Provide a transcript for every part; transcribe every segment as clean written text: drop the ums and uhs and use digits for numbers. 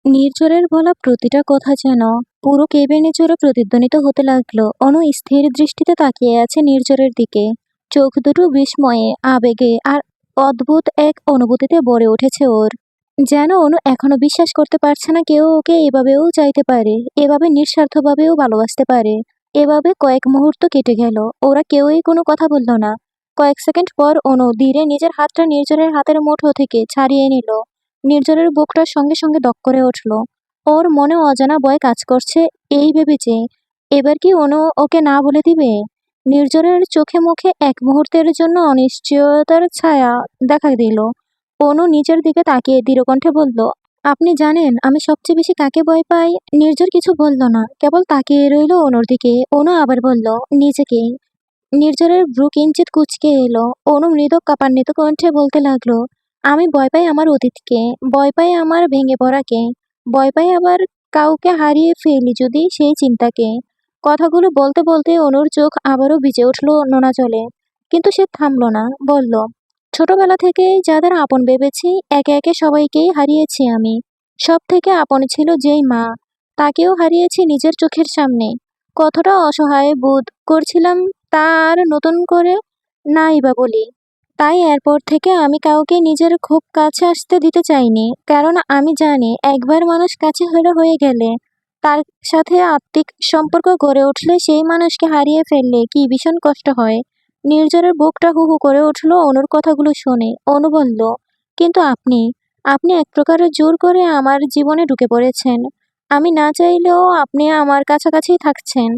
নির্ঝরের বলা প্রতিটা কথা যেন পুরো কেবিনে জুড়ে প্রতিধ্বনিত হতে লাগলো। অনু স্থির দৃষ্টিতে তাকিয়ে আছে নির্ঝরের দিকে। চোখ দুটো বিস্ময়ে, আবেগে আর অদ্ভুত এক অনুভূতিতে ভরে উঠেছে ওর। যেন অনু এখনো বিশ্বাস করতে পারছে না কেউ ওকে এভাবেও চাইতে পারে, এভাবে নিঃস্বার্থভাবেও ভালোবাসতে পারে। এভাবে কয়েক মুহূর্ত কেটে গেল, ওরা কেউই কোনো কথা বলল না। কয়েক সেকেন্ড পর অনু ধীরে নিজের হাতটা নির্ঝরের হাতের মুঠো থেকে ছাড়িয়ে নিল। নির্ঝরের বুকটার সঙ্গে সঙ্গে দপ করে উঠল। ওর মনে অজানা ভয় কাজ করছে, এই ভেবেছে এবার কি অনু ওকে না বলে দিবে। নির্ঝরের চোখে মুখে এক মুহূর্তের জন্য অনিশ্চয়তার ছায়া দেখা দিল। অনু নিচের দিকে তাকিয়ে দৃঢ়কণ্ঠে বলল, আপনি জানেন আমি সবচেয়ে বেশি কাকে ভয় পাই? নির্ঝর কিছু বলল না, কেবল তাকিয়ে রইল অনুর দিকে। অনু আবার বলল, নিজেকে। নির্ঝরের ভ্রু কিঞ্চিত কুঁচকে এলো। অনু মৃদু কাঁপান্বিত কণ্ঠে বলতে লাগলো, আমি ভয় পাই আমার অতীতকে, ভয় পাই আমার ভেঙে পড়াকে, ভয় পাই আবার কাউকে হারিয়ে ফেলি যদি সেই চিন্তাকে। কথাগুলো বলতে বলতে অনুর চোখ আবারও ভিজে উঠল নোনা জলে। কিন্তু সে থামল না, বলল, ছোটবেলা থেকে যাদের আপন ভেবেছি একে একে সবাইকেই হারিয়েছি আমি। সব থেকে আপন ছিল যেই মা, তাকেও হারিয়েছি নিজের চোখের সামনে। কতটা অসহায় বোধ করছিলাম তা আর নতুন করে নাই বা বলি। তাই এরপর থেকে আমি কাউকে নিজের খুব কাছে আসতে দিতে চাইনি, কারণ আমি জানি একবার মানুষ কাছে হয়ে গেলে, তার সাথে আত্মিক সম্পর্ক গড়ে উঠলে সেই মানুষকে হারিয়ে ফেললে কি ভীষণ কষ্ট হয়। নির্ঝরের বুকটা হু হু করে উঠল অনুর কথাগুলো শুনে। অনু বলল, কিন্তু আপনি আপনি এক প্রকার জোর করে আমার জীবনে ঢুকে পড়েছেন। আমি না চাইলেও আপনি আমার কাছাকাছি থাকছেন।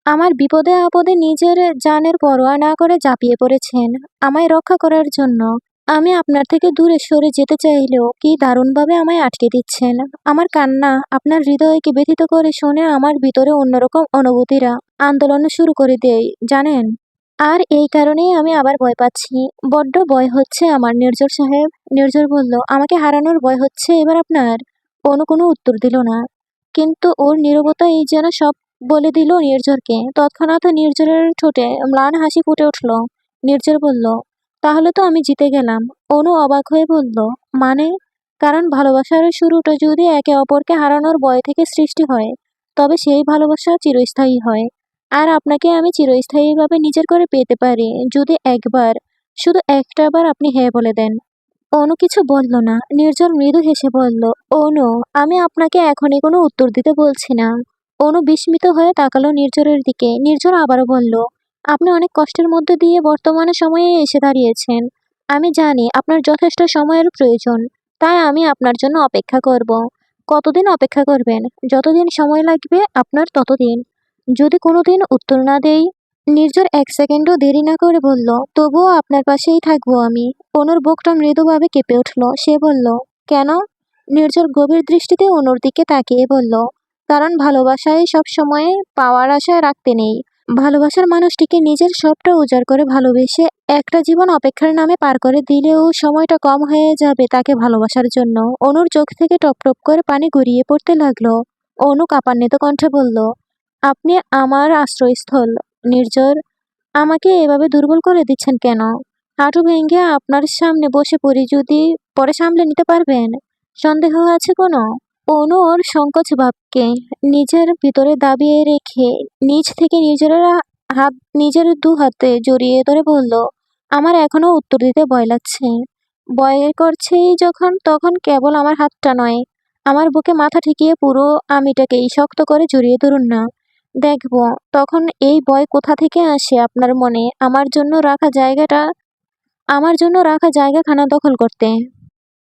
আমার বিপদে আপদে নিজের জানের পরোয়া না করে ঝাঁপিয়ে পড়েছেন আমায় রক্ষা করার জন্য। আমি আপনার থেকে দূরে সরে যেতে চাইলেও কি দারুণভাবে আমায় আটকে দিচ্ছেন। আমার কান্না আপনার হৃদয়কে ব্যথিত করে শুনে আমার ভিতরে অন্যরকম অনুভূতিরা আন্দোলন শুরু করে দেয়, জানেন। আর এই কারণেই আমি আবার ভয় পাচ্ছি, বড্ড ভয় হচ্ছে আমার নির্ঝর সাহেব। নির্ঝর বলল, আমাকে হারানোর ভয় হচ্ছে এবার আপনার? অনু কোনো উত্তর দিল না, কিন্তু ওর নীরবতা এই যেন সব বলে দিল নির্ঝরকে। তৎক্ষণাৎ নির্ঝরের ঠোঁটে ম্লান হাসি ফুটে উঠল। নির্ঝর বলল, তাহলে তো আমি জিতে গেলাম। অনু অবাক হয়ে বলল, মানে? কারণ ভালোবাসার শুরুটা যদি একে অপরকে হারানোর ভয় থেকে সৃষ্টি হয়, তবে সেই ভালোবাসা চিরস্থায়ী হয়। আর আপনাকে আমি চিরস্থায়ীভাবে নিজের করে পেতে পারি যদি একবার, শুধু একটা বার আপনি হ্যাঁ বলে দেন। অনু কিছু বলল না। নির্ঝর মৃদু হেসে বলল, অনু, আমি আপনাকে এখনই কোনো উত্তর দিতে বলছি না। অনু বিস্মিত হয়ে তাকালো নির্ঝরের দিকে। নির্ঝর আবারও বলল, আপনি অনেক কষ্টের মধ্যে দিয়ে বর্তমানে সময়ে এসে দাঁড়িয়েছেন। আমি জানি আপনার যথেষ্ট সময়ের প্রয়োজন, তাই আমি আপনার জন্য অপেক্ষা করব। কতদিন অপেক্ষা করবেন? যতদিন সময় লাগবে আপনার ততদিন। যদি কোনোদিন উত্তর না দেই? নির্ঝর এক সেকেন্ডও দেরি না করে বলল, তবুও আপনার পাশেই থাকবো আমি। অনুর বুকটা মৃদুভাবে কেঁপে উঠল। সে বলল, কেন? নির্ঝর গভীর দৃষ্টিতে অনুর দিকে তাকিয়ে বলল, কারণ ভালোবাসায় সব সময় পাওয়ার আশায় রাখতে নেই। ভালোবাসার মানুষটিকে নিজের সবটা উজাড় করে ভালোবেসে একটা জীবন অপেক্ষার নামে পার করে দিলেও সময়টা কম হয়ে যাবে তাকে ভালোবাসার জন্য। অনুর চোখ থেকে টপ টপ করে পানি গড়িয়ে পড়তে লাগলো। অনু কাঁপান্বিত কণ্ঠে বলল, আপনি আমার আশ্রয়স্থল, নির্ঝর। আমাকে এভাবে দুর্বল করে দিচ্ছেন কেন? হাঁটু ভেঙে আপনার সামনে বসে পড়ি যদি, পরে সামলে নিতে পারবেন? সন্দেহ আছে কোনো? অনু ওর সংকোচ ভাবকে নিজের ভিতরে দাবিয়ে রেখে নিচ থেকে হাত নিজের দু হাতে জড়িয়ে ধরে বলল, আমার এখনো উত্তর দিতে ভয় লাগছে। ভয় করছেই যখন, তখন কেবল আমার হাতটা নয়, আমার বুকে মাথা ঠেকিয়ে পুরো আমিটাকেই শক্ত করে জড়িয়ে ধরুন না। দেখব তখন এই ভয় কোথা থেকে আসে আপনার মনে আমার জন্য রাখা জায়গাখানা দখল করতে।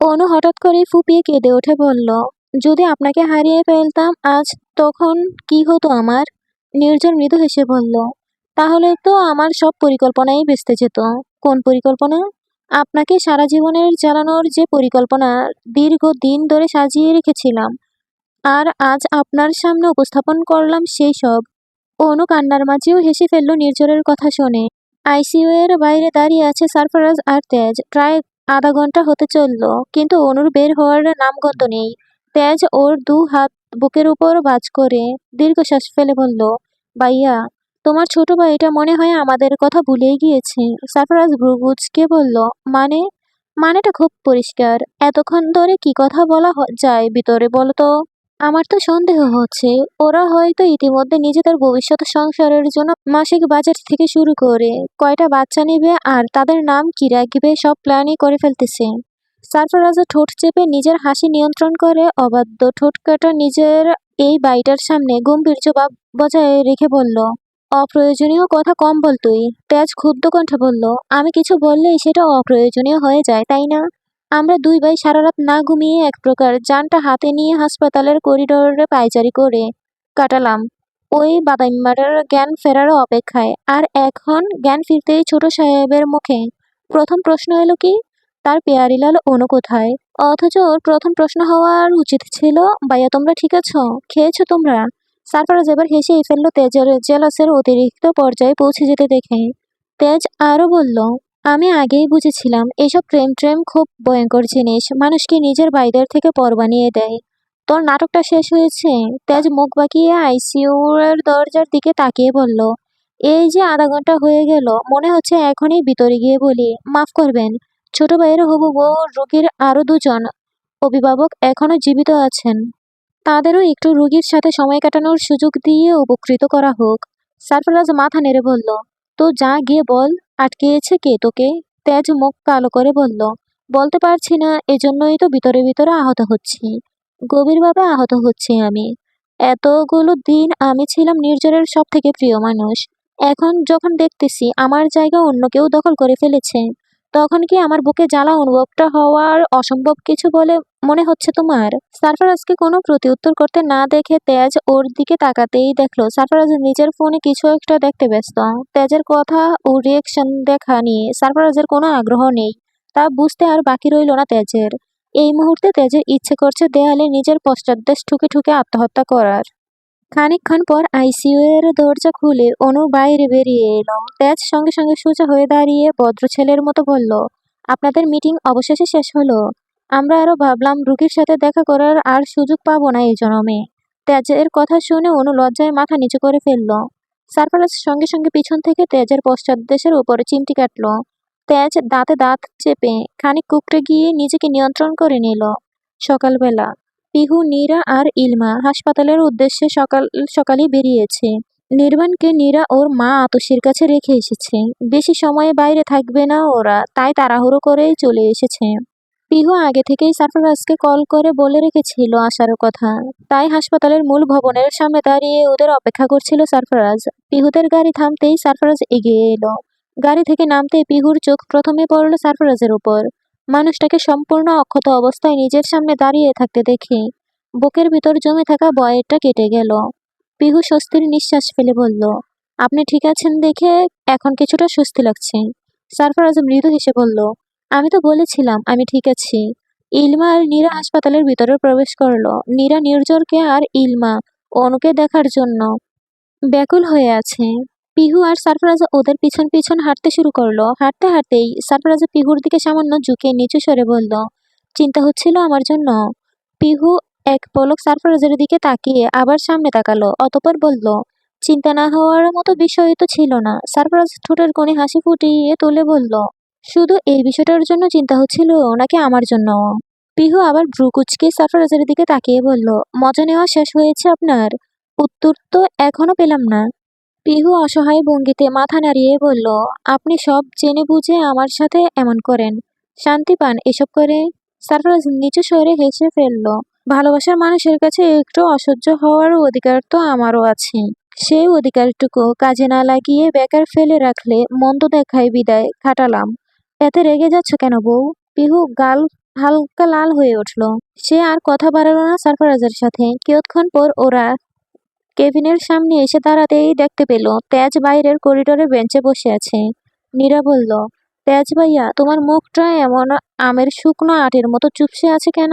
অনু হঠাৎ করে ফুঁপিয়ে কেঁদে উঠে বলল, যদি আপনাকে হারিয়ে ফেলতাম আজ, তখন কি হতো আমার? নির্ঝর মৃদু হেসে বলল, তাহলে তো আমার সব পরিকল্পনাই ভেস্তে যেত। কোন পরিকল্পনা? আপনাকে সারা জীবনের জ্বালানোর যে পরিকল্পনা দীর্ঘ দিন ধরে সাজিয়ে রেখেছিলাম, আর আজ আপনার সামনে উপস্থাপন করলাম সেই সব। অনু কান্নার মাঝেও হেসে ফেলল নির্ঝরের কথা শুনে। আইসিইউ এর বাইরে দাঁড়িয়ে আছে সারফরাজ আর তেজ। প্রায় আধা ঘন্টা হতে চলল, কিন্তু অনুর বের হওয়ার নামগন্ধ নেই। তেজ ওর দু হাত বুকের উপর ভাঁজ করে দীর্ঘশ্বাস ফেলে বলল, ভাইয়া, তোমার ছোট ভাইটা মনে হয় আমাদের কথা ভুলেই গিয়েছে। সারফরাজ ভ্রু কুঁচকে বলল, মানে? মানেটা খুব পরিষ্কার। এতক্ষণ ধরে কি কথা বলা যায় ভিতরে বলো তো? আমার তো সন্দেহ হচ্ছে ওরা হয়তো ইতিমধ্যে নিজেদের ভবিষ্যৎ সংসারের জন্য মাসিক বাজেট থেকে শুরু করে কয়টা বাচ্চা নেবে আর তাদের নাম কি রাখবে সব প্ল্যানই করে ফেলতেছে। সারফরাজ ঠোঁট চেপে নিজের হাসি নিয়ন্ত্রণ করে অবাধ্য ঠোঁট কাটা নিজের এই বাড়িটার সামনে গম্ভীর জবাব বজায় রেখে বলল, অপ্রয়োজনীয় কথা কম বল তুই। তেজ ক্ষুব্ধ কণ্ঠে বলল, আমি কিছু বললেই সেটা অপ্রয়োজনীয় হয়ে যায় তাই না? আমরা দুই ভাই সারা রাত না ঘুমিয়ে এক প্রকার যানটা হাতে নিয়ে হাসপাতালের করিডোরে পায়চারি করে কাটালাম ওই বাদাইম্মাটার জ্ঞান ফেরার অপেক্ষায়। আর এখন জ্ঞান ফিরতেই ছোট সাহেবের মুখে প্রথম প্রশ্ন এলো কি, তার পেয়ারিলাল অনু কোথায়? অথচ ওর প্রথম প্রশ্ন হওয়ার উচিত ছিল, ভাইয়া তোমরা ঠিক আছো, খেয়েছো তোমরা? সারফারাজ এবার হেসেই ফেলল তেজের জেলাসের অতিরিক্ত পর্যায়ে পৌঁছে যেতে দেখে। তেজ আরো বলল, আমি আগেই বুঝেছিলাম এসব প্রেম ট্রেম খুব ভয়ঙ্কর জিনিস, মানুষকে নিজের ভাইদের থেকে পর বানিয়ে দেয়। তোর নাটকটা শেষ হয়েছে? তেজ মুখ বাঁকিয়ে আইসিইউ এর দরজার দিকে তাকিয়ে বলল, এই যে আধা ঘন্টা হয়ে গেল, মনে হচ্ছে এখনই ভিতরে গিয়ে বলি। মাফ করবেন, ছোট ভাইয়ের হবু বউ রোগীর আরো দুজন অভিভাবক এখনো জীবিত আছেন, তাদেরও একটু রোগীর সাথে সময় কাটানোর সুযোগ দিয়ে উপকৃত করা হোক। সারফরাজ মাথা নেড়ে বলল, তো যা গিয়ে বল, আটকেছে কে তোকে? তেজ মুখ কালো করে বলল, বলতে পারছি না, এজন্যই তো ভিতরে ভিতরে আহত হচ্ছি, গভীরভাবে আহত হচ্ছি আমি। এতগুলো দিন আমি ছিলাম নির্জরের সব থেকে প্রিয় মানুষ, এখন যখন দেখতেছি আমার জায়গা অন্য কেউ দখল করে ফেলেছে, তখন কি আমার বুকে জ্বালা অনুভবটা হওয়ার অসম্ভব কিছু বলে মনে হচ্ছে তোমার? সারফারাজকে কোনো প্রতিউত্তর করতে না দেখে তেজ ওর দিকে তাকাতেই দেখলো সারফারাজ নিজের ফোনে কিছু একটা দেখতে ব্যস্ত। তেজের কথা ও রিয়েকশন দেখা নিয়ে সারফারাজের কোনো আগ্রহ নেই, তা বুঝতে আর বাকি রইল না তেজের। এই মুহূর্তে তেজের ইচ্ছে করছে দেয়ালে নিজের পশ্চাৎদেশ ঠুকে ঠুকে আত্মহত্যা করার। খানিকক্ষণ পর আইসিইউ এর দরজা খুলে অনু বাইরে বেরিয়ে এলো। তেজ সঙ্গে সঙ্গে সোজা হয়ে দাঁড়িয়ে ভদ্র ছেলের মতো বলল, আপনাদের মিটিং অবশেষে শেষ হলো? আমরা আরো ভাবলাম রুগীর সাথে দেখা করার আর সুযোগ পাবো না এই জনমে। তেজের কথা শুনে অনু লজ্জায় মাথা নিচু করে ফেলল। সারফারাজ সঙ্গে সঙ্গে পিছন থেকে তেজের পশ্চাৎদেশের উপরে চিমটি কাটল। তেজ দাঁতে দাঁত চেপে খানিক কুঁকড়ে গিয়ে নিজেকে নিয়ন্ত্রণ করে নিল। সকালবেলা পিহু, নীরা আর ইলমা হাসপাতালের উদ্দেশ্যে সকাল সকালই বেরিয়েছে। নির্বাণকে নীরা ওর মা আতসীর কাছে রেখে এসেছে। বেশি সময় বাইরে থাকবে না ওরা, তাই তাড়াহুড়ো করেই চলে এসেছে। পিহু আগে থেকেই সারফারাজকে কল করে বলে রেখেছিল আসার কথা, তাই হাসপাতালের মূল ভবনের সামনে দাঁড়িয়ে ওদের অপেক্ষা করছিল সারফারাজ। পিহুদের গাড়ি থামতেই সারফারাজ এগিয়ে এলো। গাড়ি থেকে নামতেই পিহুর চোখ প্রথমে পড়ল সারফারাজের উপর। মানুষটাকে সম্পূর্ণ অক্ষত অবস্থায় নিজের সামনে দাঁড়িয়ে থাকতে দেখে বুকের ভিতর জমে থাকা ভয়টা কেটে গেল। পিহু স্বস্তির নিঃশ্বাস ফেলে বলল, আপনি ঠিক আছেন দেখে এখন কিছুটা স্বস্তি লাগছে। সারফারাজ মৃদু হেসে বলল, আমি তো বলেছিলাম আমি ঠিক আছি। ইলমা আর নীরা হাসপাতালের ভিতরে প্রবেশ করলো। নীরা নির্ঝরকে আর ইলমা অনুকে দেখার জন্য ব্যাকুল হয়ে আছে। পিহু আর সারফরাজ ওদের পিছন পিছন হাঁটতে শুরু করলো। হাঁটতে হাঁটতেই সারফরাজ পিহুর দিকে সামান্য ঝুঁকে নিচু স্বরে বলল, চিন্তা হচ্ছিল আমার জন্য? পিহু এক পলক সারফরাজের দিকে তাকিয়ে আবার সামনে তাকালো, অতঃপর বলল, চিন্তা না হওয়ার মতো বিষয় তো ছিল না। সারফরাজ ঠোঁটের কোণে হাসি ফুটিয়ে তুলে বলল, শুধু এই বিষয়টার জন্য চিন্তা হচ্ছিল নাকি আমার জন্য? পিহু আবার ভ্রু কুঁচকে সারফরাজের দিকে তাকিয়ে বলল, মজা নেওয়া শেষ হয়েছে আপনার? উত্তর তো এখনো পেলাম না। পিহু অসহায় ভঙ্গিতে মাথা নাড়িয়ে বলল, আপনি সব জেনে বুঝে আমার সাথে এমন করেন, শান্তি পান এসব করে? সারফরাজ নিচু স্বরে হেসে ফেলল, ভালোবাসার মানুষের কাছে একটু অসহ্য হওয়ার অধিকার তো আমারও আছে। সেই অধিকারটুকু কাজে না লাগিয়ে বেকার ফেলে রাখলে মন্দ দেখায় বিদায় খাটালাম। এতে রেগে যাচ্ছ কেন বউ? পিহু গাল হালকা লাল হয়ে উঠল। সে আর কথা বাড়ালো না সারফরাজের সাথে। কিয়ৎক্ষণ পর ওরা কেবিনের সামনে এসে দাঁড়াতেই দেখতে পেল তেজ বাইরের করিডোরে বেঞ্চে বসে আছে। নীরা বলল, তেজ ভাইয়া, তোমার মুখটা এমন আমের শুকনো আটের মতো চুপসে আছে কেন?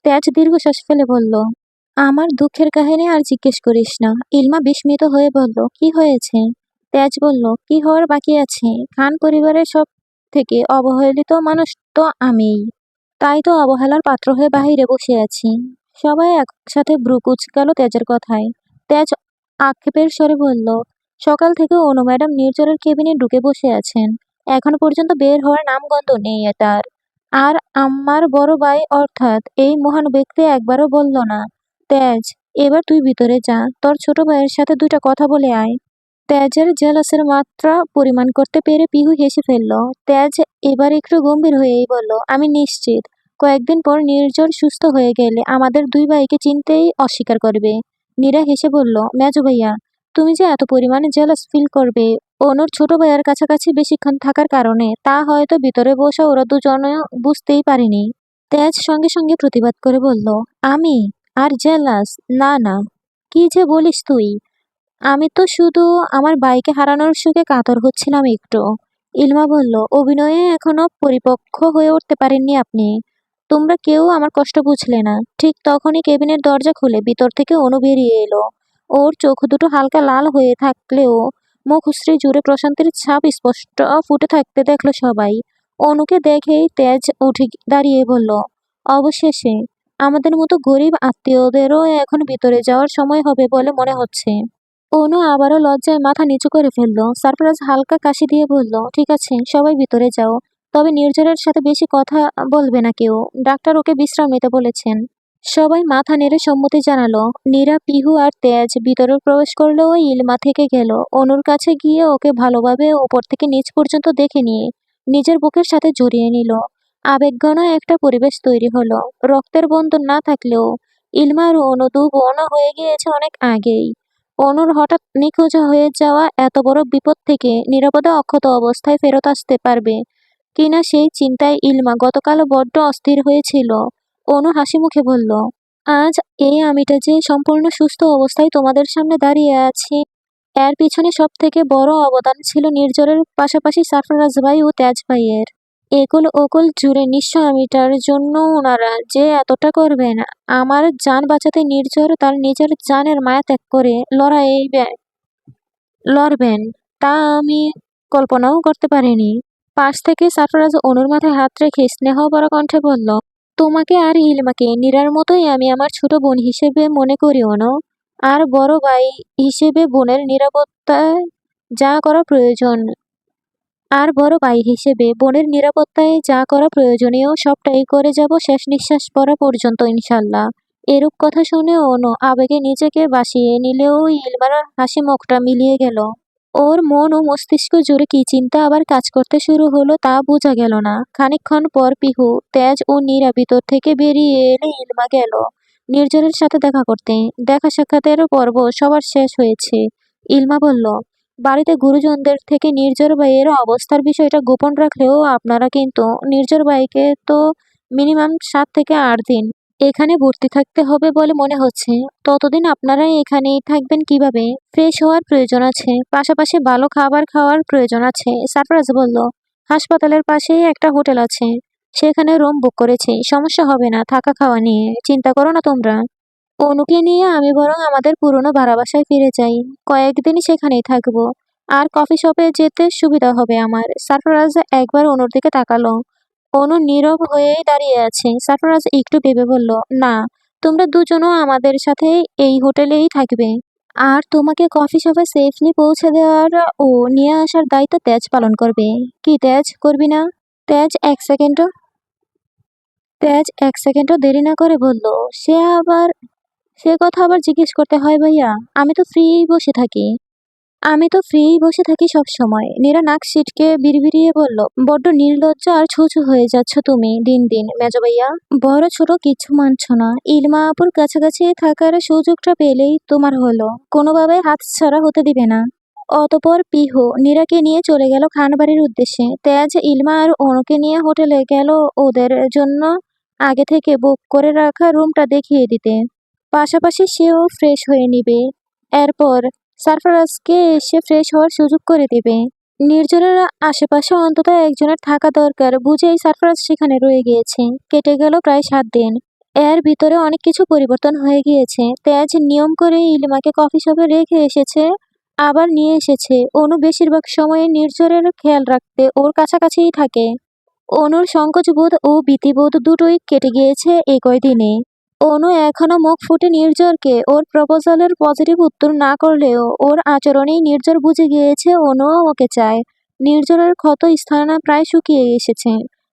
তেজ দীর্ঘশ্বাস ফেলে বলল, আমার দুঃখের কাহিনী আর জিজ্ঞেস করিস না। ইলমা বিস্মিত হয়ে বলল, কি হয়েছে? তেজ বলল, কি হওয়ার বাকি আছে? খান পরিবারের সব থেকে অবহেলিত মানুষ তো আমিই, তাই তো অবহেলার পাত্র হয়ে বাহিরে বসে আছি। সবাই একসাথে ভ্রু কুঁচকাল তেজের কথায়। তেজ আক্ষেপের স্বরে বলল, সকাল থেকে অনু ম্যাডাম নির্ঝরের কেবিনে ঢুকে বসে আছেন, এখনো পর্যন্ত বের হওয়ার নামগন্ধ নেই তার। আর আমার বড় ভাই অর্থাৎ এই মহান ব্যক্তি একবারও বলল না তেজ, এবার তুই ভিতরে যা, তোর ছোট ভাইয়ের সাথে দুইটা কথা বলে আয়। তেজের জেলাসের মাত্রা পরিমাণ করতে পেরে পিহু হেসে ফেলল। তেজ এবার একটু গম্ভীর হয়েই বলল, আমি নিশ্চিত কয়েকদিন পর নির্ঝর সুস্থ হয়ে গেলে আমাদের দুই ভাইকে চিনতেই অস্বীকার করবে। নীরা হেসে বলল, মেজো ভাইয়া, তুমি যে এত পরিমাণে জেলাস ফিল করবে অনুর ছোট ভাইয়ার কাছাকাছি বেশিক্ষণ থাকার কারণে, তা হয়তো ভিতরে বসে ওরা দুজনে বুঝতেই পারেনি। তেজ সঙ্গে সঙ্গে প্রতিবাদ করে বলল, আমি আর জেলাস? না না, কি যে বলিস তুই! আমি তো শুধু আমার ভাইকে হারানোর সুখে কাতর হচ্ছিলাম একটু। ইলমা বলল, অভিনয়ে এখনো পরিপক্ক হয়ে উঠতে পারেননি আপনি। তোমরা কেউ আমার কষ্ট বুঝলে না। ঠিক তখনই কেবিনের দরজা খুলে ভিতর থেকে অনু বেরিয়ে এলো। ওর চোখ দুটো হালকা লাল হয়ে থাকলেও মুখশ্রী জুড়ে প্রশান্তির ছাপ স্পষ্ট ফুটে থাকতে দেখলো সবাই। অনুকে দেখেই তেজ উঠে দাঁড়িয়ে বলল, অবশেষে আমাদের মতো গরিব আত্মীয়দেরও এখন ভিতরে যাওয়ার সময় হবে বলে মনে হচ্ছে। অনু আবারও লজ্জায় মাথা নিচু করে ফেলল। সারফরাজ হালকা কাশি দিয়ে বলল, ঠিক আছে, সবাই ভিতরে যাও, তবে নির্ঝরের সাথে বেশি কথা বলবে না কেউ। ডাক্তার ওকে বিশ্রাম নিতে বলেছেন। সবাই মাথা নেড়ে সম্মতি জানালো। নীরা, পিহু আর তেজ ভিতরে প্রবেশ করলেও ইলমা থেকে গেল। অনুর কাছে গিয়ে ওকে ভালোভাবে ওপর থেকে নিচ পর্যন্ত দেখে নিয়ে নিজের বুকের সাথে জড়িয়ে নিল। আবেগঘন একটা পরিবেশ তৈরি হলো। রক্তের বন্ধন না থাকলেও ইলমা আর অনু দু বোন হয়ে গিয়েছে অনেক আগেই। অনুর হঠাৎ নিখোঁজ হয়ে যাওয়া এত বড় বিপদ থেকে নিরাপদে অক্ষত অবস্থায় ফেরত আসতে পারবে কিনা সেই চিন্তায় ইলমা গতকাল বড্ড অস্থির হয়েছিল। অনু হাসি মুখে বলল, আজ এই আমিটা যে সম্পূর্ণ সুস্থ অবস্থায় তোমাদের সামনে দাঁড়িয়ে আছি, এর পিছনে সব থেকে বড় অবদান ছিল নির্ঝরের পাশাপাশি সারফরাজ ভাই ও তেজ ভাইয়ের। একল ওকল জুড়ে নিঃস্ব আমিটার জন্য ওনারা যে এতটা করবেন, আমার জান বাঁচাতে নির্ঝর তার নিজের জানের মায়া ত্যাগ করে লড়বেন, তা আমি কল্পনাও করতে পারিনি। পাশ থেকে সারফরাজ অনুর মাথায় হাত রেখে স্নেহভরা কণ্ঠে বলল, তোমাকে আর ইলমাকে নীরার মতোই আমি আমার ছোট বোন হিসেবে মনে করি অনু। আর বড় ভাই হিসেবে বোনের নিরাপত্তায় যা করা প্রয়োজন যা করা প্রয়োজনীয় সবটাই করে যাব শেষ নিঃশ্বাস পড়া পর্যন্ত ইনশাল্লাহ। এরূপ কথা শুনে অনু আবেগে নিজেকে বাসিয়ে নিলেও ইলমার হাসি মুখটা মিলিয়ে গেল। ওর মন ও মস্তিষ্ক জুড়ে কি চিন্তা আবার কাজ করতে শুরু হলো তা বোঝা গেল না। খানিকক্ষণ পর পিহু, তেজ ও নীরা ভিতর থেকে বেরিয়ে এলে ইলমা গেল নির্ঝরের সাথে দেখা করতে। দেখা সাক্ষাতের পর্ব সবার শেষ হয়েছে। ইলমা বলল, বাড়িতে গুরুজনদের থেকে নির্ঝর ভাইয়ের অবস্থার বিষয়টা গোপন রাখলেও আপনারা কিন্তু নির্ঝর ভাইকে তো মিনিমাম 7 থেকে 8 দিন এখানে ভর্তি থাকতে হবে বলে মনে হচ্ছে। ততদিন আপনারা এখানেই থাকবেন কিভাবে? ফ্রেশ হওয়ার প্রয়োজন আছে, পাশাপাশি ভালো খাবার খাওয়ার প্রয়োজন আছে। সারফরাজ বলল, হাসপাতালের পাশেই একটা হোটেল আছে, সেখানে রুম বুক করেছি, সমস্যা হবে না থাকা খাওয়া নিয়ে, চিন্তা করো না তোমরা। অনুকে নিয়ে আমি বরং আমাদের পুরনো ভাড়া বাসায় ফিরে যাই, কয়েকদিনই সেখানেই থাকবো। আর কফি শপে যেতে সুবিধা হবে আমার। সারফরাজ একবার অনুর দিকে তাকালো। অনু নীরব হয়েই দাঁড়িয়ে আছে। সারফরাজ একটু ভেবে বলল, না, তোমরা দুজনও আমাদের সাথে এই হোটেলেই থাকবে। আর তোমাকে কফি শপে সেফলি পৌঁছে দেওয়ার ও নিয়ে আসার দায়িত্ব তেজ পালন করবে। কি তেজ, করবি না? তেজ এক সেকেন্ডও তেজ এক সেকেন্ডও দেরি না করে বলল, সে আবার সে কথা আবার জিজ্ঞেস করতে হয় ভাইয়া? আমি তো ফ্রিই বসে থাকি সব সময়। নীরা নাক সিটকে বিড়বিড়িয়ে বলল, বড্ড নির্লজ্জ আর ছুঁচো হয়ে যাচ্ছ তুমি দিন দিন মেজো ভাইয়া। বড় ছোট কিচ্ছু মানছ না। ইলমা আপুর কাছাকাছি থাকার সুযোগটা পেলেই তোমার হলো, কোনোভাবে হাতছাড়া হতে দিবে না। অতপর পিহু নীরাকে নিয়ে চলে গেল খানবাড়ির উদ্দেশ্যে। তেজ ইলমা আর অনুকে নিয়ে হোটেলে গেল ওদের জন্য আগে থেকে বুক করে রাখা রুমটা দেখিয়ে দিতে। পাশাপাশি সেও ফ্রেশ হয়ে নিবে। এরপর সারফারাজকে এসে ফ্রেশ হওয়ার সুযোগ করে দেবে। নির্জনের আশেপাশে অন্তত একজনের থাকা দরকার বুঝেই সারফারাজ সেখানে রয়ে গিয়েছে। কেটে গেল প্রায় 7 দিন। এর ভিতরে অনেক কিছু পরিবর্তন হয়ে গিয়েছে। তেজ নিয়ম করে ইলিমাকে কফি শপে রেখে এসেছে, আবার নিয়ে এসেছে। অনু বেশিরভাগ সময়ে নির্ঝরের খেয়াল রাখতে ওর কাছাকাছিই থাকে। অনুর সংকোচবোধ ও ভীতিবোধ দুটোই কেটে গিয়েছে এই কয়দিনে। অনু এখনো মুখ ফুটে নির্ঝরকে ওর প্রপোজালের পজিটিভ উত্তর না করলেও ওর আচরণেই নির্ঝর বুঝে গিয়েছে অনুও ওকে চায়। নির্ঝরের ক্ষত স্থান প্রায় শুকিয়ে এসেছে।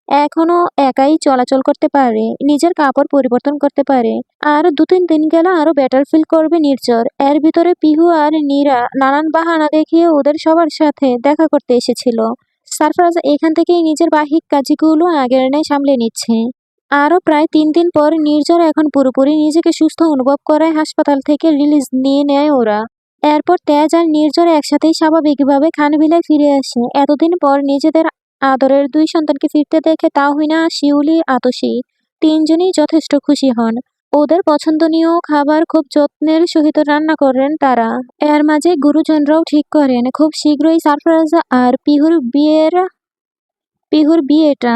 এখনো একাই চলাচল করতে পারে, নিজের কাপড় পরিবর্তন করতে পারে। আর 2-3 দিন গেলে আরো বেটার ফিল করবে নির্ঝর। এর ভিতরে পিহু আর নীরা নানান বাহানা দেখিয়ে ওদের সবার সাথে দেখা করতে এসেছিল। সারফরাজ এখান থেকেই নিজের বাহিক কাজগুলো আগের ন্যায় সামলে নিচ্ছে। আরও প্রায় 3 দিন পর নির্ঝর এখন পুরোপুরি নিজেকে সুস্থ অনুভব করায় হাসপাতাল থেকে রিলিজ নিয়ে নেয় ওরা। এরপর তেজ আর নির্ঝর একসাথেই স্বাভাবিকভাবে খানবিলায় ফিরে আসে। এতদিন পর নিজেদের আদরের 2 সন্তানকে ফিরতে দেখে তাহমিনা, শিউলি, আতসী তিনজনই যথেষ্ট খুশি হন। ওদের পছন্দনীয় খাবার খুব যত্নের সহিত রান্না করেন তারা। এর মাঝে গুরুজনরাও ঠিক করেন খুব শীঘ্রই সারফরাজ আর পিহুর বিয়েটা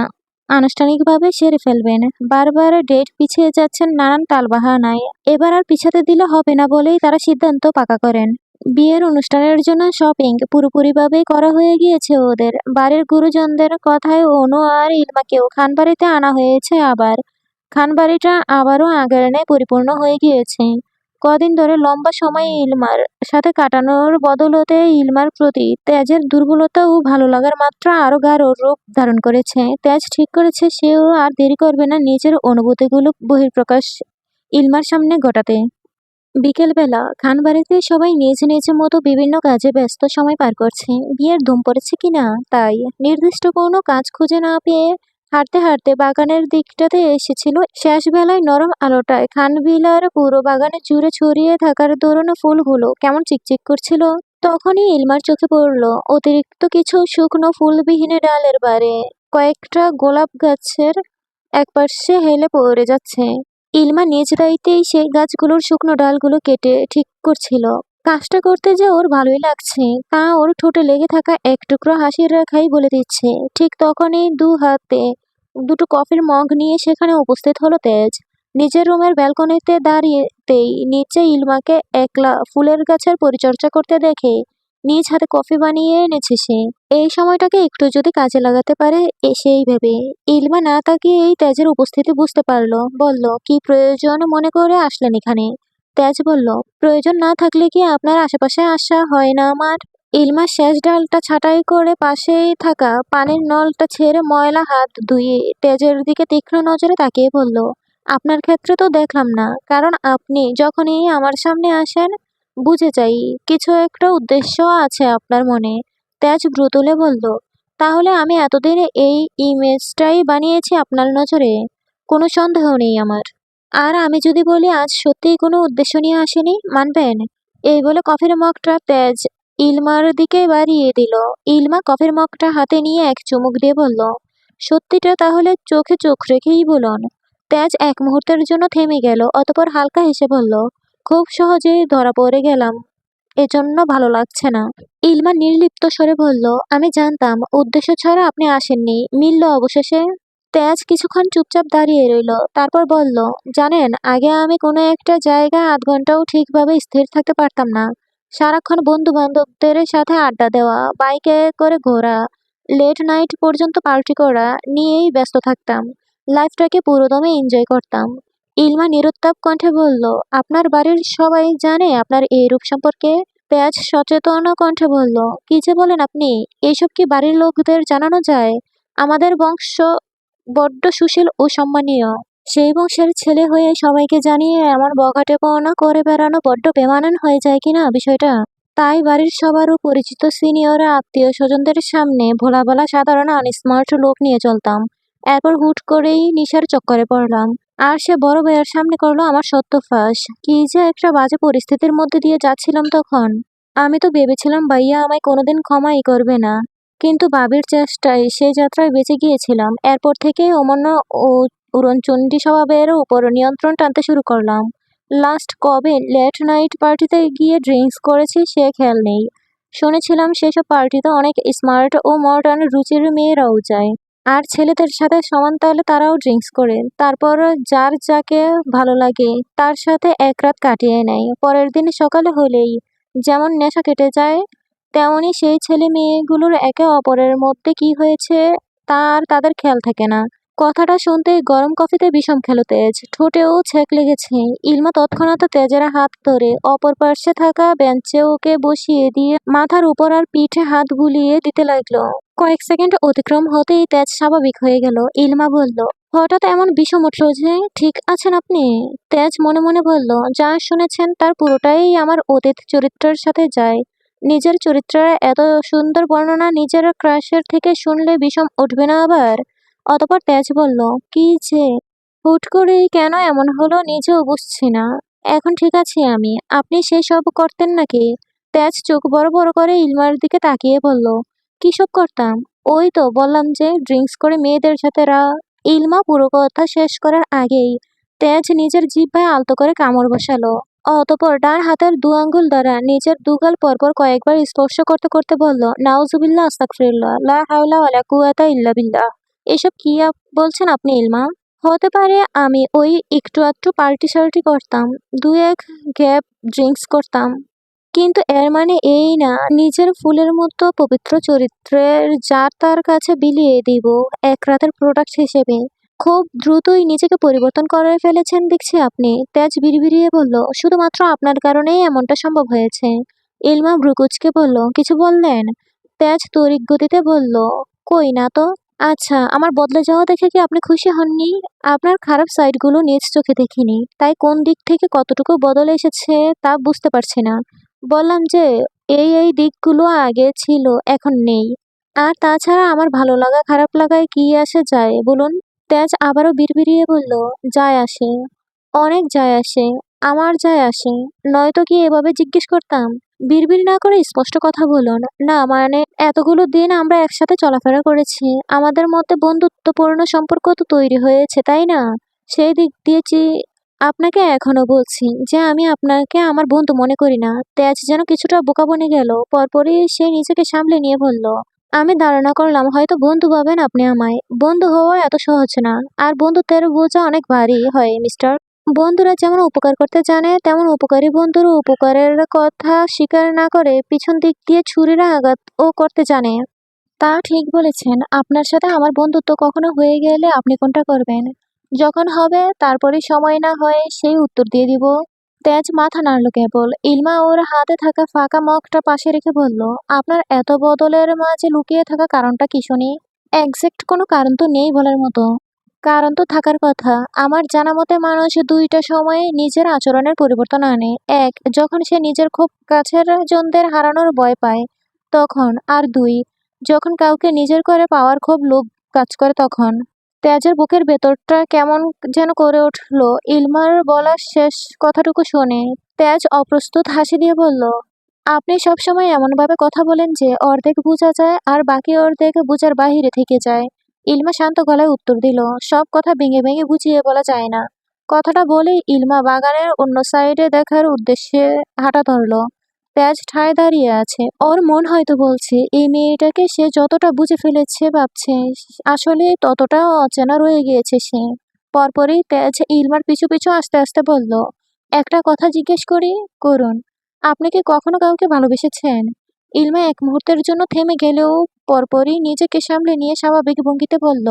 আনুষ্ঠানিকভাবে সেরে ফেলবেন। বারবার ডেট পিছিয়ে যাচ্ছেন নানান টালবাহানায়। এবার আর পিছাতে দিলে হবে না বলেই তারা সিদ্ধান্ত পাকা করেন। বিয়ের অনুষ্ঠানের জন্য শপিং পুরোপুরিভাবেই করা হয়ে গিয়েছে ওদের। বাড়ির গুরুজনদের কথায় অনু আর ইলমাকেও খানবাড়িতে আনা হয়েছে আবার। খানবাড়িটা আবারও আগের ন্যায় পরিপূর্ণ হয়ে গিয়েছে। কদিন ধরে লম্বা সময় ইলমার সাথে কাটানোর বদৌলতে ইলমার প্রতি তেজের দুর্বলতা ও ভালো লাগার মাত্রা আরও গাঢ় রূপ ধারণ করেছে। তেজ ঠিক করেছে সেও আর দেরি করবে না নিজের অনুভূতিগুলো বহিঃপ্রকাশ ইলমার সামনে ঘটাতে। বিকেলবেলা খানবাড়িতে সবাই নিজ নিজ মতো বিভিন্ন কাজে ব্যস্ত সময় পার করছে। বিয়ের ধুম পড়েছে কিনা তাই নির্দিষ্ট কোনো কাজ খুঁজে না পেয়ে হাঁটতে হাঁটতে বাগানের দিকটাতে এসেছিল। শেষ বেলায় নরম আলোটায় খানবিলার পুরো বাগানে জুড়ে ছড়িয়ে থাকার দরুন ফুলগুলো কেমন চিকচিক করছিল। তখনই ইলমার চোখে পড়ল অতিরিক্ত কিছু শুকনো ফুলবিহীন ডালের বারে কয়েকটা গোলাপ গাছের একপাশে হেলে পড়ে যাচ্ছে। ইলমা নিজ দায়িত্বেই সেই গাছগুলোর শুকনো ডালগুলো কেটে ঠিক করছিল। কাজটা করতে যে ওর ভালোই লাগছে তা ওর ঠোঁটে লেগে থাকা এক টুকরো হাসির রেখাই বলে দিচ্ছে। ঠিক তখনই 2 হাতে 2টো কফির মগ নিয়ে সেখানে উপস্থিত হলো তেজ। নিজের রুমের ব্যালকনিতে দাঁড়িয়েতেই নিচে ইলমাকে একলা ফুলের গাছের পরিচর্যা করতে দেখে নিজ হাতে কফি বানিয়ে এনেছে সে। এই সময়টাকে একটু যদি কাজে লাগাতে পারে সেই ভেবে। ইলমা না তাকিয়েই তেজের উপস্থিতি বুঝতে পারল। বলল, কি প্রয়োজন মনে করে আসলেন এখানে? তেজ বলল, প্রয়োজন না থাকলে কি আপনার আশেপাশে আসা হয় না আমার? ইলমা শেষ ডালটা ছাঁটাই করে পাশেই থাকা পানির নলটা ছেড়ে ময়লা হাত ধুয়ে তেজের দিকে তীক্ষ্ণ নজরে তাকিয়ে বলল, আপনার ক্ষেত্রে তো দেখলাম না, কারণ আপনি যখনই আমার সামনে আসেন বুঝে যাই কিছু একটা উদ্দেশ্য আছে আপনার মনে। তেজ ভ্রু তুলে বলল, তাহলে আমি এতদিন এই ইমেজটাই বানিয়েছি আপনার নজরে? কোনো সন্দেহ নেই আমার। আর আমি যদি বলি আজ সত্যিই কোনো উদ্দেশ্য নিয়ে আসেনি, মানবেন? এই বলে কফির মগটা তেজ ইলমার দিকে বাড়িয়ে দিল। ইলমা কফির মগটা হাতে নিয়ে এক চুমুক দিয়ে বলল, সত্যিটা তাহলে চোখে চোখ রেখেই বলুন। তেজ এক মুহূর্তের জন্য থেমে গেল, অতঃপর হালকা হেসে বলল, খুব সহজেই ধরা পড়ে গেলাম, এজন্য ভালো লাগছে না। ইলমা নির্লিপ্ত স্বরে বলল, আমি জানতাম উদ্দেশ্য ছাড়া আপনি আসেননি। মিলল অবশেষে। তেজ কিছুক্ষণ চুপচাপ দাঁড়িয়ে রইল, তারপর বলল, জানেন আগে আমি কোনো একটা জায়গায় আধ ঘন্টাও ঠিকভাবে স্থির থাকতে পারতাম না। সারাক্ষণ বন্ধু বান্ধবদের সাথে আড্ডা দেওয়া, বাইকে করে ঘোরা, লেট নাইট পর্যন্ত পার্টি করা নিয়েই ব্যস্ত থাকতাম। লাইফটাকে পুরোদমে এনজয় করতাম। ইলমা নিরুত্তাপ কণ্ঠে বলল, আপনার বাড়ির সবাই জানে আপনার এই রূপ সম্পর্কে? তেজ সচেতন কণ্ঠে বলল, কি যে বলেন আপনি, এইসব কি বাড়ির লোকদের জানানো যায়? আমাদের বংশ বড্ড সুশীল ও সম্মানীয়। সেই বংশের ছেলে হয়ে সবাইকে জানিয়ে এমন বখাটেপনা করে বেড়ানো বড্ড বেমানান হয়ে যায় কিনা বিষয়টা। তাই বাড়ির সবারও পরিচিত সিনিয়র আত্মীয় স্বজনদের সামনে ভোলা ভালা সাধারণ আনস্মার্ট লোক নিয়ে চলতাম। এরপর হুট করেই নিশার চক্করে পড়লাম। আর সে বড় ভাইয়ের সামনে করলো আমার সত্য ফাঁস। কি যে একটা বাজে পরিস্থিতির মধ্যে দিয়ে যাচ্ছিলাম তখন। আমি তো ভেবেছিলাম ভাইয়া আমায় কোনোদিন ক্ষমাই করবে না, কিন্তু ভাবির চেষ্টায় সেই যাত্রায় বেঁচে গিয়েছিলাম। এরপর থেকে অমন্য ও উড়নচণ্ডী স্বভাবের উপর নিয়ন্ত্রণ টানতে শুরু করলাম। লাস্ট কবে লেট নাইট পার্টিতে গিয়ে ড্রিঙ্কস করেছি সে খেয়াল নেই। শুনেছিলাম সেসব পার্টিতে অনেক স্মার্ট ও মডার্ন রুচির মেয়েরাও যায়, আর ছেলেদের সাথে সমান তালে তারাও ড্রিঙ্কস করে। তারপর যার যাকে ভালো লাগে তার সাথে এক রাত কাটিয়ে নেয়। পরের দিন সকালে হলেই যেমন নেশা কেটে যায়, তেমনি সেই ছেলে মেয়েগুলোর একে অপরের মধ্যে কি হয়েছে তা আর তাদের খেয়াল থাকে না। কথাটা শুনতেই গরম কফিতে বিষম খেলো তেজ। ঠোঁটেও ছ্যাঁক লেগেছে। ইলমা তৎক্ষণাৎ তেজের হাত ধরে অপর পার্শ্বে থাকা বেঞ্চে ওকে বসিয়ে দিয়ে মাথার উপর আর পিঠে হাত বুলিয়ে দিতে লাগলো। কয়েক সেকেন্ড অতিক্রম হতেই তেজ স্বাভাবিক হয়ে গেল। ইলমা বলল, হঠাৎ এমন বিষম উঠল যে? ঠিক আছেন আপনি? তেজ মনে মনে বলল, যা শুনেছেন তার পুরোটাই আমার অতীত চরিত্রের সাথে যায়। নিজের চরিত্রের এত সুন্দর বর্ণনা নিজের ক্রাশের থেকে শুনলে বিষম উঠবে না আবার? অতঃপর তেজ বলল, কি যে হুট করেই কেন এমন হলো নিজেও বুঝছি না। এখন ঠিক আছি আমি। আপনি সেই সব করতেন নাকি? তেজ চোখ বড় বড় করে ইলমার দিকে তাকিয়ে বলল, কি সব করতাম? ওই তো বললাম যে ড্রিঙ্কস করে মেয়েদের সাথে ইলমা পুরো কথা শেষ করার আগেই তেজ নিজের জিহ্বায় আলতো করে কামড় বসালো। অতঃপর ডান হাতের দু আঙ্গুল দ্বারা নিজের দুগাল পরপর কয়েকবার স্পর্শ করতে করতে বলল, নাউজুবিল্লাহ আস্তাগফিরুল্লাহ লা হাওলা ওয়ালা কুওয়াতা ইল্লা বিল্লাহ। এসব কি বলছেন আপনি ইলমা? হতে পারে আমি ওই একটু আধটু পার্টি সার্টি করতাম, দু এক গ্যাপ ড্রিঙ্কস করতাম, কিন্তু এর মানে এই না নিজের ফুলের মতো পবিত্র চরিত্রের জার তার কাছে বিলিয়ে দিব এক রাতের প্রোডাক্ট হিসেবে। খুব দ্রুতই নিজেকে পরিবর্তন করে ফেলেছেন দেখছি আপনি। তেজ বিড়বিড়িয়ে বলল, শুধুমাত্র আপনার কারণেই এমনটা সম্ভব হয়েছে। ইলমা ভ্রুকুচকে বলল, কিছু বললেন? তেজ তড়িৎ গতিতে বলল, কই না তো। আচ্ছা, আমার বদলে যাওয়া দেখে কি আপনি খুশি হননি? আপনার খারাপ সাইডগুলো নিজ চোখে দেখিনি, তাই কোন দিক থেকে কতটুকু বদল এসেছে তা বুঝতে পারছি না। বললাম যে এই দিকগুলো আগে ছিল, এখন নেই। আর তাছাড়া আমার ভালো লাগা খারাপ লাগায় কি আসে যায় বলুন? তেজ আবারও বিড়বিড়িয়ে বলল, যায় আসে, অনেক যায় আসে। আমার যায় আসে, নয়তো কি এভাবে জিজ্ঞেস করতাম? বিড়বিড় না করে স্পষ্ট কথা বলুন। না মানে এতগুলো দিন আমরা একসাথে চলাফেরা করেছি, আমাদের মধ্যে বন্ধুত্বপূর্ণ সম্পর্ক তো তৈরি হয়েছে, তাই না? সেই দিক দিয়ে আপনাকে এখনো বলছি যে আমি আপনাকে আমার বন্ধু মনে করি না। তেজ যেন কিছুটা বোকা বনে গেল। পরপরই সে নিজেকে সামলে নিয়ে বলল, আমি ধারণা করলাম হয়তো বন্ধু ভাবেন আপনি আমায়। বন্ধু হওয়া এত সহজ না। আর বন্ধুত্বের বোঝা অনেক ভারী হয় মিস্টার। বন্ধুরা যেমন উপকার করতে জানে, তেমন উপকারী বন্ধুরা উপকারের কথা স্বীকার না করে পিছন দিক দিয়ে ছুরির আঘাতও করতে জানে। তা ঠিক বলেছেন। আপনার সাথে আমার বন্ধুত্ব কখনো হয়ে গেলে আপনি কোনটা করবেন? যখন হবে তারপরেই সময় না হয় সেই উত্তর দিয়ে দিব। তেজ মাথা নাড়ল কেবল। ইলমা ওর হাতে থাকা ফাঁকা মগটা পাশে রেখে বলল, আপনার এত বদলের মাঝে লুকিয়ে থাকা কারণটা কি শুনি? এক্সাক্ট কোনো কারণ তো নেই বলার মতো। কারণ তো থাকার কথা। আমার জানা মতে মানুষ দুইটা সময়ে নিজের আচরণের পরিবর্তন আনে। এক, যখন সে নিজের খুব কাছের জনদের হারানোর ভয় পায় তখন। আর দুই, যখন কাউকে নিজের করে পাওয়ার খুব লোভ কাজ করে তখন। তেজের বুকের ভেতরটা কেমন যেন করে উঠল ইলমার বলা শেষ কথাটুকু শুনে। তেজ অপ্রস্তুত হাসি দিয়ে বলল, আপনি সবসময় এমনভাবে কথা বলেন যে অর্ধেক বোঝা যায় আর বাকি অর্ধেক বোঝার বাহিরে থেকে যায়। ইলমা শান্ত গলায় উত্তর দিল, সব কথা ভেঙে ভেঙে বুঝিয়ে বলা যায় না। কথাটা বলেই ইলমা বাগানের অন্য সাইডে দেখার উদ্দেশ্যে হাঁটা ধরল। তেজ ঠায় দাঁড়িয়ে আছে। ওর মন হয়তো বলছে এই মেয়েটাকে সে যতটা বুঝে ফেলেছে ভাবছে, আসলে ততটাও অচেনা রয়ে গিয়েছে সে। পরপরই তেজ ইলমার পিছু পিছু আস্তে আস্তে বলল, একটা কথা জিজ্ঞেস করি? করুন। আপনি কি কখনো কাউকে ভালোবেসেছেন? ইলমা এক মুহূর্তের জন্য থেমে গেলেও পরপরই নিজেকে সামলে নিয়ে স্বাভাবিক ভঙ্গিতে বলল,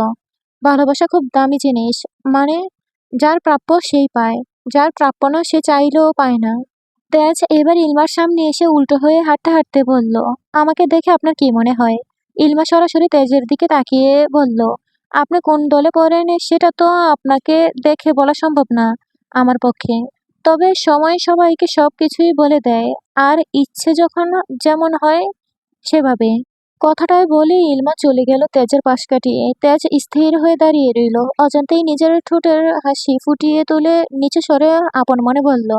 ভালোবাসা খুব দামি জিনিস। মানে, যার প্রাপ্য সেই পায়, যার প্রাপ্য না সে চাইলেও পায় না। তেজ এবার ইলমার সামনে এসে উল্টো হয়ে হাঁটতে হাঁটতে বলল, আমাকে দেখে আপনার কি মনে হয়? ইলমা সরাসরি তেজের দিকে তাকিয়ে বলল, আপনি কোন দলে পড়েন সেটা তো আপনাকে দেখে বলা সম্ভব না আমার পক্ষে। তবে সময় সবাইকে সবকিছুই বলে দেয়, আর ইচ্ছে যখন যেমন হয় সেভাবে। কথাটাই বলে ইলমা চলে গেল তেজের পাশ কাটিয়ে। তেজ স্থির হয়ে দাঁড়িয়ে রইল। অজান্তেই নিজের ঠোঁটের হাসি ফুটিয়ে তুলে নিচু স্বরে আপন মনে বলল,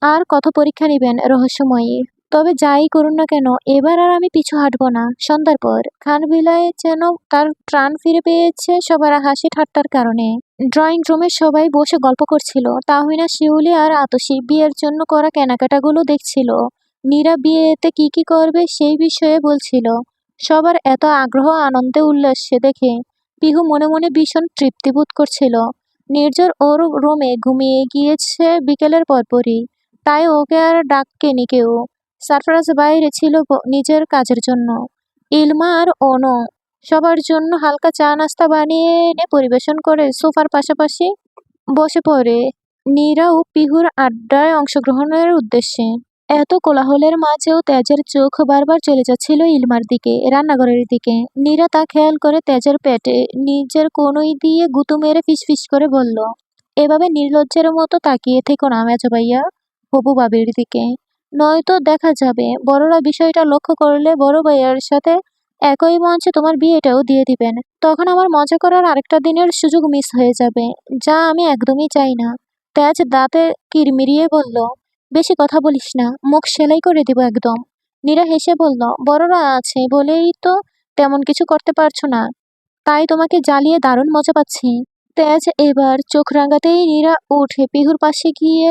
আর কত পরীক্ষা নিবেন রহস্যময়ী? তবে যাই করুন না কেন এবার আর আমি পিছু হাঁটব না। সন্ধ্যার পর খানবিলায় যেন তার প্রাণ ফিরে পেয়েছে সবার হাসি ঠাট্টার কারণে। ড্রয়িং রুমে সবাই বসে গল্প করছিল। তাহমিনা, শিউলি আর আতসী বিয়ের জন্য করা কেনাকাটাগুলো দেখছিল। নীরা বিয়েতে কি কি করবে সেই বিষয়ে বলছিল। সবার এত আগ্রহ আনন্দে উল্লাসে দেখে পিহু মনে মনে ভীষণ তৃপ্তি বোধ করছিল। নির্ঝর ওর রুমে ঘুমিয়ে গিয়েছে বিকেলের পরপরই, তাই ওকে আর ডাকেনি কেউ। সারফরাজ বাইরে ছিল নিজের কাজের জন্য। ইলমা আর অনু সবার জন্য হালকা চা নাস্তা বানিয়ে এনে পরিবেশন করে সোফার পাশাপাশি বসে পড়ে নীরা ও পিহুর আড্ডায় অংশগ্রহণের উদ্দেশ্যে। এত কোলাহলের মাঝেও তেজের চোখ বারবার চলে যাচ্ছিল ইলমার দিকে, রান্নাঘরের দিকে। নীরা তা খেয়াল করে তেজের পেটে নিজের কনুই দিয়ে গুঁতো মেরে ফিসফিস করে বলল, এভাবে নির্লজ্জের মতো তাকিয়ে থেকো না মেজো ভাইয়া, হবু বাবির দিকে। নয়তো দেখা যাবে বড়রা বিষয়টা লক্ষ্য করলে বড় ভাইয়ার সাথে একই মঞ্চে তোমার বিয়েটাও দিয়ে দিবেন। তখন আমার মজা করার আরেকটা দিনের সুযোগ মিস হয়ে যাবে, যা আমি একদমই চাই না। তেজ দাঁতে কিরমিরিয়ে বলল, বেশি কথা বলিস না, মুখ সেলাই করে দিব একদম। নীরা হেসে বলল, বড়রা আছে বলেই তো তেমন কিছু করতে পারছো না, তাই তোমাকে জ্বালিয়ে দারুণ মজা পাচ্ছি। তেজ এবার চোখ রাঙাতেই নীরা উঠে পিহুর পাশে গিয়ে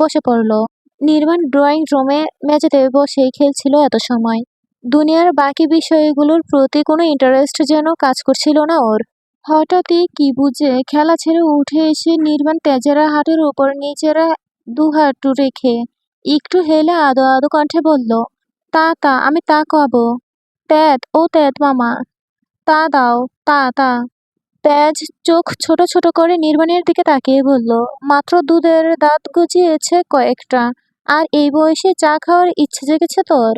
বসে পড়ল। নির্বাণ ড্রয়িং রুমে মেঝেতে বসেই খেলছিল এত সময়। দুনিয়ার বাকি বিষয়গুলোর প্রতি কোনো ইন্টারেস্ট যেন কাজ করছিল না ওর। হঠাৎই কি বুঝে খেলা ছেড়ে উঠে এসে নির্বাণ তেজেরা হাটের উপর নিজেরা দুহাঁটু রেখে একটু হেলে আদো আদো কণ্ঠে বলল, তা আমি তা কব। তেত মামা, তা দাও, তা। তেজ চোখ ছোট ছোট করে নির্বাণের দিকে তাকিয়ে বলল, মাত্র দুধের দাঁত গজিয়েছে কয়েকটা, আর এই বয়সে চা খাওয়ার ইচ্ছে জেগেছে তোর?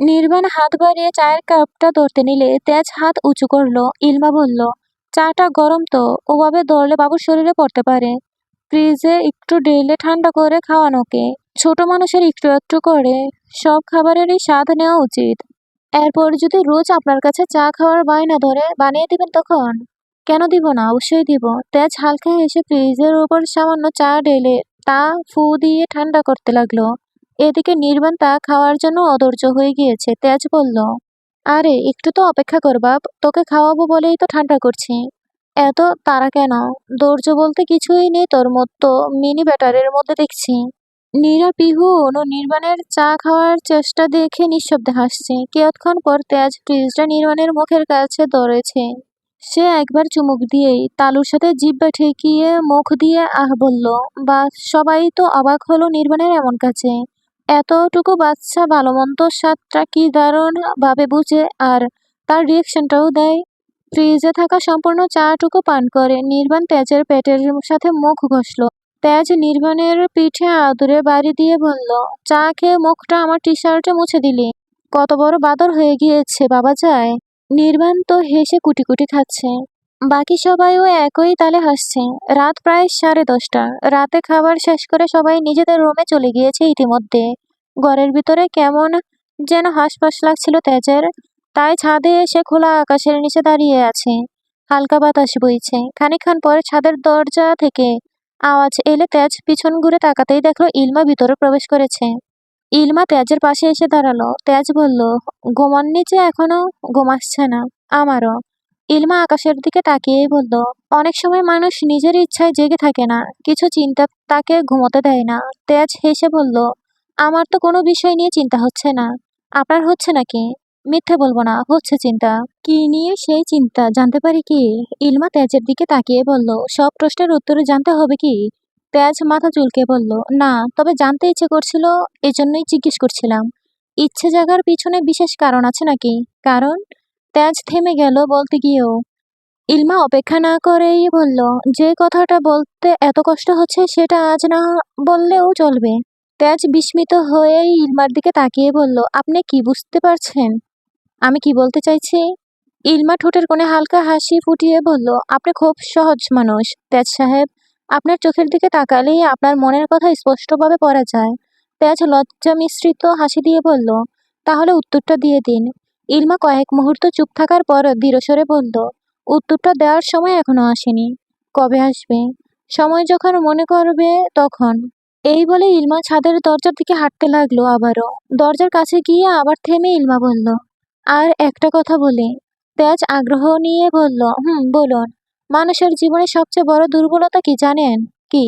নির্বাণ হাত বাড়িয়ে চায়ের কাপটা ধরতে নিলে তেজ হাত উঁচু করলো। ইলমা বলল, চাটা গরম তো, ওভাবে ধরলে বাবুর শরীরে পড়তে পারে। ফ্রিজে একটু ঢেলে ঠান্ডা করে খাওয়ানোকে। ছোট মানুষের একটু একটু করে সব খাবারেরই স্বাদ নেওয়া উচিত। এরপর যদি রোজ আপনার কাছে চা খাওয়ার বায়না ধরে, বানিয়ে দিবেন তখন? কেন দিব না, অবশ্যই দিব। তেজ হালকা হেসে ফ্রিজের উপর সামান্য চা ঢেলে তা ফু দিয়ে ঠান্ডা করতে লাগলো। এদিকে নির্বাণ তা খাওয়ার জন্য অধৈর্য হয়ে গিয়েছে। তেজ বলল, আরে একটু তো অপেক্ষা কর বাপ, তোকে খাওয়াবো বলেই তো ঠান্ডা করছি। এত তাড়া কেন? ধৈর্য বলতে কিছুই নেই তোর মতো মিনি ব্যাটারের মধ্যে দেখছি। নীরা, পিহু ও নির্বাণের চা খাওয়ার চেষ্টা দেখে নিঃশব্দে হাসছে। কিয়ৎক্ষণ পর তেজ ফ্রিজটা নির্বাণের মুখের কাছে ধরেছে। সে একবার চুমুক দিয়েই তালুর সাথে জিহ্বা ঠেকিয়ে মুখ দিয়ে আহ বলল, বা সবাই তো অবাক হলো নির্বাণের এমন কাছে। এতটুকু বাচ্চা ভালোমন্দ স্বাদটা কি দারুণ ভাবে বুঝে, আর তার রিয়েকশনটাও দেয়। ফ্রিজে থাকা সম্পূর্ণ চাটুকু পান করে নির্বাণ তেজের পেটের সাথে মুখ ঘষল। তেজ নির্বাণের পিঠে আদুরে বাড়ি দিয়ে বলল, চা খেয়ে মুখটা আমার টি শার্টে মুছে দিলি, কত বড় বাদর হয়ে গিয়েছে বাবা যায়। নির্বাণ তো হেসে কুটি কুটি খাচ্ছে। বাকি সবাইও একই তালে হাসছে। রাত প্রায় 10:30। রাতে খাবার শেষ করে সবাই নিজেদের রুমে চলে গিয়েছে ইতিমধ্যে। ঘরের ভিতরে কেমন যেন হাঁসফাঁস লাগছিল তেজের, তাই ছাদে এসে খোলা আকাশের নিচে দাঁড়িয়ে আছে। হালকা বাতাস বইছে। খানিকক্ষণ পরে ছাদের দরজা থেকে আওয়াজ এলে তেজ পিছন ঘুরে তাকাতেই দেখলো ইলমা ভিতরে প্রবেশ করেছে। ইলমা তেজের পাশে এসে দাঁড়ালো। তেজ বলল, ঘুমাননি যে এখনো? ঘুম আসছে না আমারও। ইলমা আকাশের দিকে তাকিয়েই বলল, অনেক সময় মানুষ নিজের ইচ্ছায় জেগে থাকে না, কিছু চিন্তা তাকে ঘুমোতে দেয় না। তেজ হেসে বলল, আমার তো কোনো বিষয় নিয়ে চিন্তা হচ্ছে না। আপনার হচ্ছে নাকি? মিথ্যে বলবো না, হচ্ছে চিন্তা। কি নিয়ে সেই চিন্তা জানতে পারি কি? ইলমা তেজের দিকে তাকিয়ে বলল, সব প্রশ্নের উত্তরে জানতে হবে কি? তেজ মাথা চুলকে বলল, না, তবে জানতে ইচ্ছে করছিল, এজন্যই জিজ্ঞেস করছিলাম। ইচ্ছে জাগার পিছনে বিশেষ কারণ আছে নাকি? কারণ? তেজ থেমে গেল বলতে গিয়েও। ইলমা অপেক্ষা না করেই বলল, যে কথাটা বলতে এত কষ্ট হচ্ছে সেটা আজ না বললেও চলবে। তেজ বিস্মিত হয়েই ইলমার দিকে তাকিয়ে বলল, আপনি কি বুঝতে পারছেন আমি কি বলতে চাইছি? ইলমা ঠোঁটের কোণে হালকা হাসি ফুটিয়ে বলল, আপনি খুব সহজ মানুষ তেজ সাহেব। আপনার চোখের দিকে তাকালেই আপনার মনের কথা স্পষ্টভাবে পড়া যায়। তেজ লজ্জা মিশ্রিত হাসি দিয়ে বলল, তাহলে উত্তরটা দিয়ে দিন। ইলমা কয়েক মুহূর্ত চুপ থাকার পর দৃঢ়স্বরে বলল, উত্তরটা দেওয়ার সময় এখনো আসেনি। কবে আসবে? সময় যখন মনে করবে তখন। এই বলে ইলমা ছাদের দরজার দিকে হাঁটতে লাগলো আবারও। দরজার কাছে গিয়ে আবার থেমে ইলমা বলল, আর একটা কথা বলি। তেজ আগ্রহ নিয়ে বলল, বলুন। মানুষের জীবনে সবচেয়ে বড় দুর্বলতা কি জানেন? কি?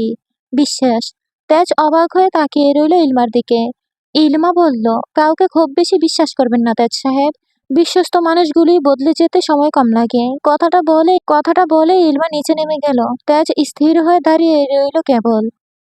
বিশ্বাস। তেজ অবাক হয়ে তাকিয়ে রইল ইলমার দিকে। ইলমা বলল, কাউকে খুব বেশি বিশ্বাস করবেন না তেজ সাহেব। বিশ্বস্ত মানুষগুলি বদলে যেতে সময় কম লাগে। কথাটা বলে ইলমা নিচে নেমে গেল। তেজ স্থির হয়ে দাঁড়িয়ে রইল কেবল।